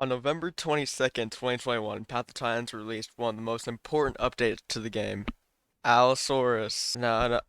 On November 22nd, 2021, Path of Titans released one of the most important updates to the game. Allosaurus. No, no,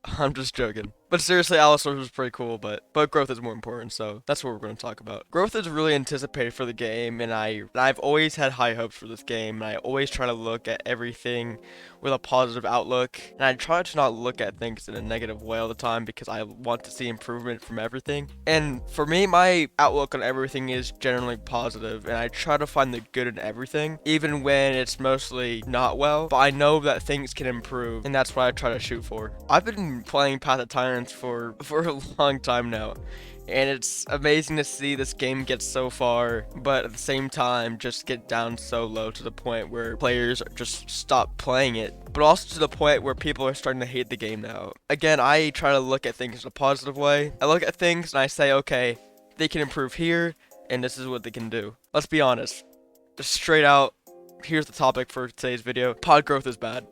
I'm just joking. But seriously, Allosaurus was pretty cool, but growth is more important, so that's what we're going to talk about. Growth is really anticipated for the game, and I've always had high hopes for this game, and I always try to look at everything with a positive outlook, and I try to not look at things in a negative way all the time because I want to see improvement from everything. And for me, my outlook on everything is generally positive, and I try to find the good in everything, even when it's mostly not well, but I know that things can improve, and that's what I try to shoot for. I've been playing Path of Titans for a long time now, and it's amazing to see this game get so far, but at the same time just get down so low to the point where players just stop playing it, but also to the point where people are starting to hate the game now. Again, I try to look at things in a positive way. I look at things and I say, okay, they can improve here, and this is what they can do. Let's be honest, just straight out, here's the topic for today's video. Pod growth is bad.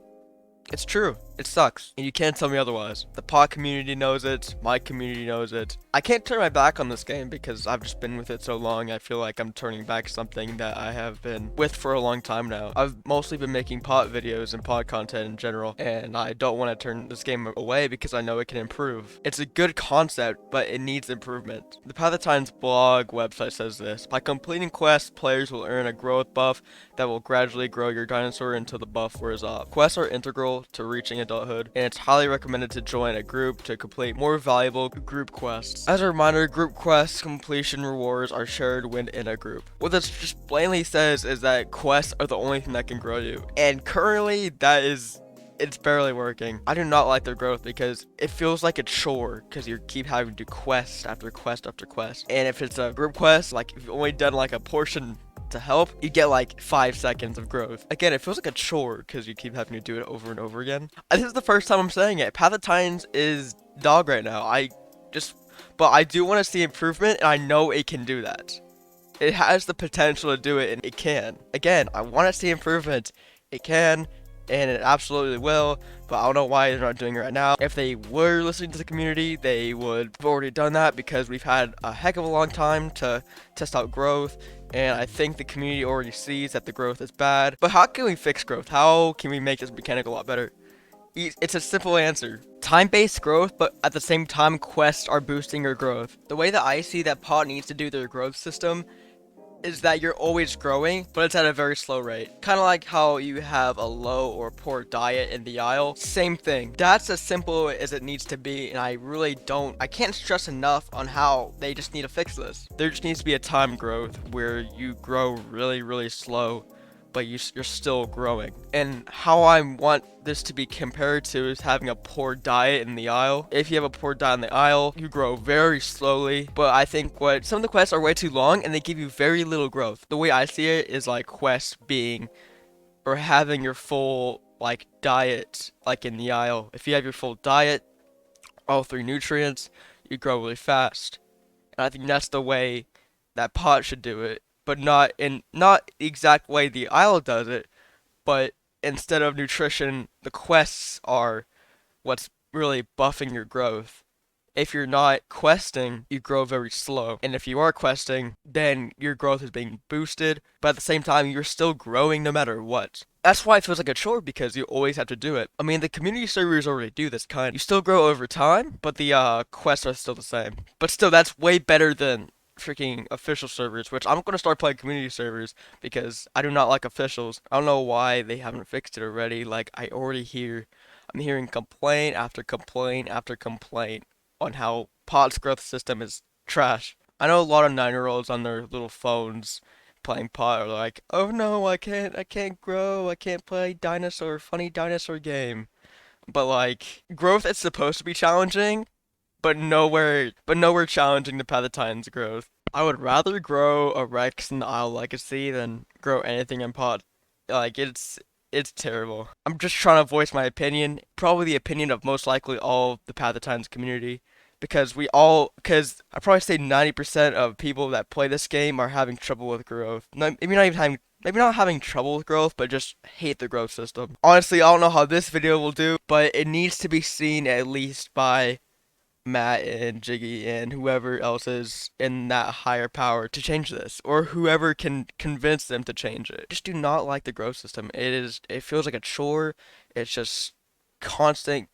It's true. It sucks. And you can't tell me otherwise. The pod community knows it. My community knows it. I can't turn my back on this game because I've just been with it so long. I feel like I'm turning back something that I have been with for a long time now. I've mostly been making pod videos and pod content in general, and I don't want to turn this game away because I know it can improve. It's a good concept, but it needs improvement. The Path of Titans blog website says this: by completing quests, players will earn a growth buff that will gradually grow your dinosaur until the buff wears off. Quests are integral to reaching adulthood, and it's highly recommended to join a group to complete more valuable group quests. As a reminder, group quests completion rewards are shared when in a group. What this just plainly says is that quests are the only thing that can grow you, and currently it's barely working. I do not like their growth because it feels like a chore because you keep having to quest after quest after quest. And if it's a group quest, like if you've only done like a portion to help, you get like 5 seconds of growth. Again, it feels like a chore because you keep having to do it over and over again. This is the first time I'm saying it. Path of Titans is dog right now. But I do want to see improvement, and I know it can do that. It has the potential to do it, and it can. Again, I want to see improvement. It can, and it absolutely will, but I don't know why they're not doing it right now. If they were listening to the community, they would have already done that because we've had a heck of a long time to test out growth, and I think the community already sees that the growth is bad. But how can we fix growth? How can we make this mechanic a lot better? It's a simple answer. Time-based growth, but at the same time, quests are boosting your growth. The way that I see that Pod needs to do their growth system is that you're always growing, but it's at a very slow rate. Kind of like how you have a low or poor diet in the aisle. Same thing. That's as simple as it needs to be, and I can't stress enough on how they just need to fix this. There just needs to be a time growth where you grow really, really slow, but you're still growing. And how I want this to be compared to is having a poor diet in the aisle. If you have a poor diet in the aisle, you grow very slowly. But I think what some of the quests are way too long and they give you very little growth. The way I see it is like quests being or having your full like diet like in the aisle. If you have your full diet, all 3 nutrients, you grow really fast. And I think that's the way that pot should do it, but not the exact way the aisle does it, but instead of nutrition, the quests are what's really buffing your growth. If you're not questing, you grow very slow. And if you are questing, then your growth is being boosted, but at the same time, you're still growing no matter what. That's why it feels like a chore because you always have to do it. I mean, the community servers already do this kind. You still grow over time, but the quests are still the same. But still, that's way better than freaking official servers, which I'm gonna start playing community servers because I do not like officials. I don't know why they haven't fixed it already. Like I'm hearing complaint after complaint after complaint on how Pod's growth system is trash. I know a lot of 9-year-olds on their little phones playing Pod are like, oh no, I can't grow, I can't play funny dinosaur game. But like, growth is supposed to be challenging, but nowhere challenging the Path of Titans growth. I would rather grow a Rex in Isle Legacy than grow anything in Pod. Like, it's terrible. I'm just trying to voice my opinion, probably the opinion of most likely all of the Path of Titans community, because I probably say 90% of people that play this game are having trouble with growth. Maybe not having trouble with growth, but just hate the growth system. Honestly, I don't know how this video will do, but it needs to be seen at least by Matt and Jiggy and whoever else is in that higher power to change this, or whoever can convince them to change it. Just do not like the growth system. It feels like a chore. It's just constant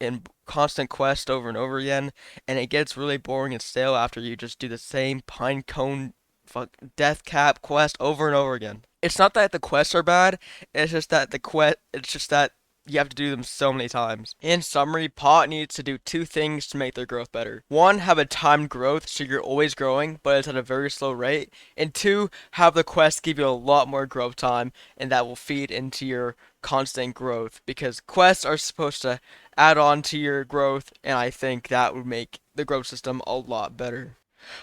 and constant quest over and over again, and it gets really boring and stale after you just do the same pine cone fuck death cap quest over and over again. It's not that the quests are bad, it's just that you have to do them so many times. In summary, Pot needs to do two things to make their growth better. One, have a timed growth so you're always growing, but it's at a very slow rate. And two, have the quests give you a lot more growth time, and that will feed into your constant growth because quests are supposed to add on to your growth, and I think that would make the growth system a lot better.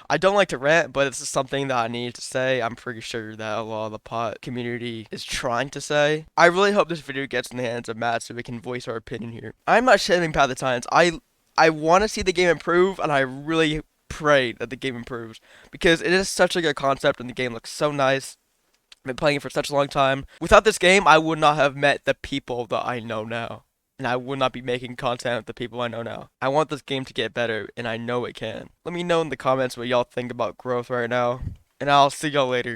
I don't like to rant, but this is something that I need to say. I'm pretty sure that a lot of the pot community is trying to say. I really hope this video gets in the hands of Matt so we can voice our opinion here. I'm not shaming Path of Titans. I want to see the game improve, and I really pray that the game improves because it is such a good concept and the game looks so nice. I've been playing it for such a long time. Without this game, I would not have met the people that I know now. And I would not be making content with the people I know now. I want this game to get better, and I know it can. Let me know in the comments what y'all think about growth right now, and I'll see y'all later.